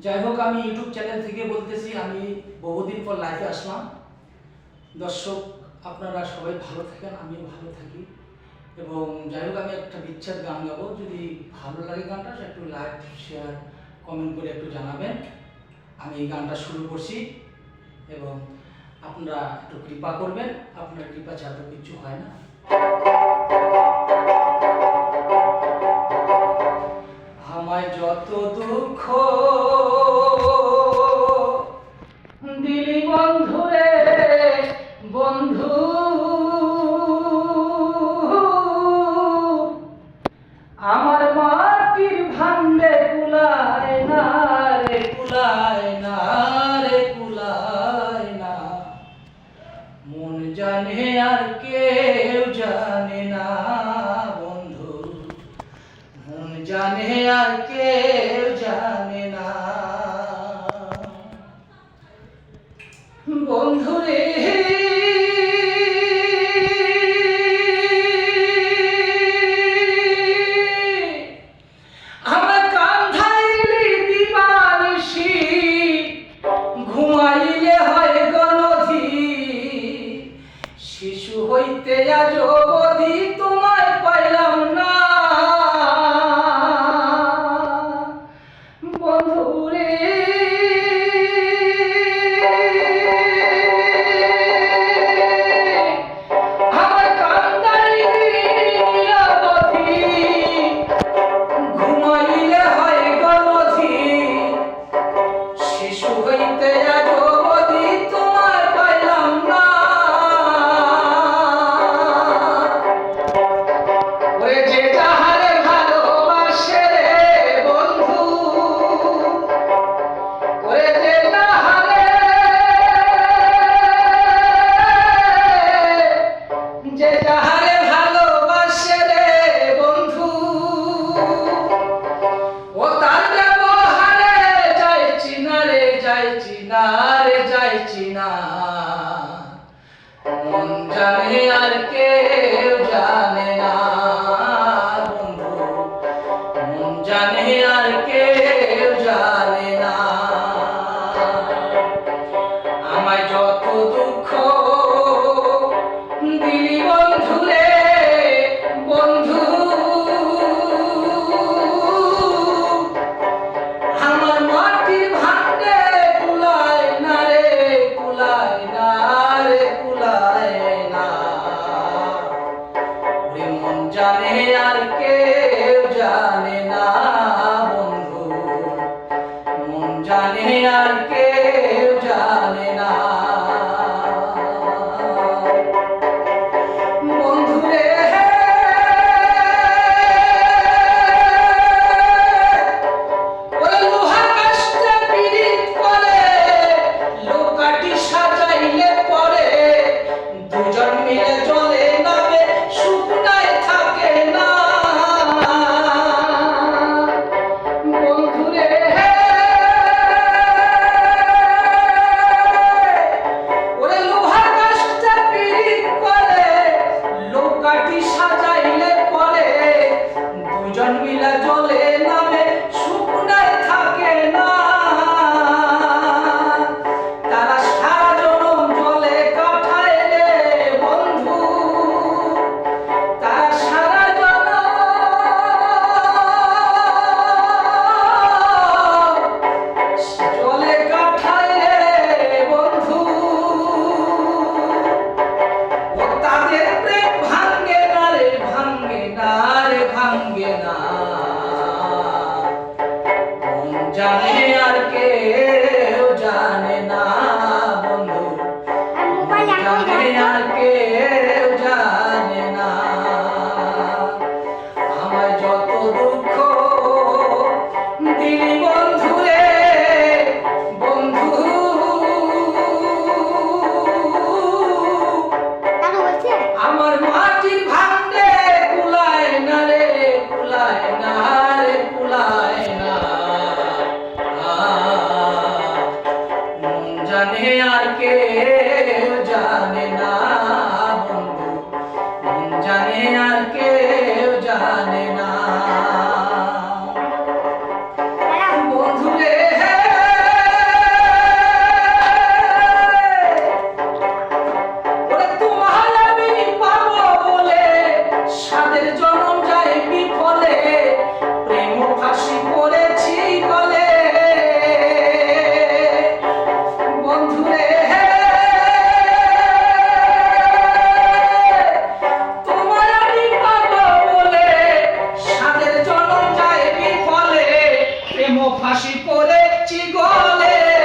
যাই হোক, আমি ইউটিউব চ্যানেল থেকে বলতেছি। আমি বহুদিন পর লাইভে আসলাম। দর্শক, আপনারা সবাই ভালো থাকেন, আমিও ভালো থাকি। এবং যাই হোক, আমি একটা বিচ্ছেদ গান গাবো। যদি ভালো লাগে গানটা, একটু লাইক, শেয়ার, কমেন্ট করে একটু জানাবেন। আমি এই গানটা শুরু করছি এবং আপনারা একটু কৃপা করবেন। আপনার কৃপা ছাড়া তো কিছু হয় না। আমায় যত দুঃখ দিলি বন্ধু রে বন্ধু, আমার মাটির ভান্ডে কুলায় না রে, কুলায় না রে, কুলায় না। মন জানে আর কেউ জানে না বন্ধু, মন জানে আর কেউ জানে না বন্ধু রে। আমার কান্ধাইলি দিবানিশি, ঘুমাইলে হয় গণধি। শিশু হইতে আজ অবধি তোমায় পাইলাম না বন্ধু রে। আমার কান্দাইলি নিরবধি, ঘুমাইলে হয় গণধি। শিশু হইতে আজ অবধি তোমায় পাইলাম না। ওরে যে যাহারে ভালোবাসে রে বন্ধু, ওরে যে যাহারে, যে যাহারে ভালোবাসে রে বন্ধু, ও তার ব্যবহারে যাইছি না রে, যাইছি না রে, যাইছি না। মন জানে আর কেউ জানে না বন্ধু, মন জানে আর কেউ জানে না। আমায় যত দুঃখ দিলি বন্ধু রে বন্ধু, আমার মাটির ভান্ডে কুলায় না রে, কুলায় না রে, কুলায় না। ওরে মন জানে আর কেউ জানে না বন্ধু, মন জানে আর কেউ জানে না বন্ধু রে। ওরে লোহা কাষ্ঠে পীড়িত করে, লোকাটি সাজাইলে পরে, দুজন মিলে জলে নামে শুকনায় থাকে না বন্ধু রে। ওরে লোহা কাষ্ঠে পীড়িত করে, লোকাটি সাজাইলে পরে, দুজন মিলে জলে নামে শুকনায় থাকে না। তারা সারা জনম জলে কাটায় রে বন্ধু, তারা সারা জনম জলে কাটায় রে বন্ধু। ও তাদের প্রেম ভাঙ্গে না রে, ভাঙ্গে না রে, ভাঙ্গে না। মন জানে আর কেউ জানে না বন্ধু, মন জানে আর কেউ জানে না। আমায় যত দুঃখ দিলি বন্ধু রে বন্ধু, আমার মাটির ভান্ডে কুলায় না রে, কুলায় না রে, কুলায় না। ফাঁসি পড়েছি গলে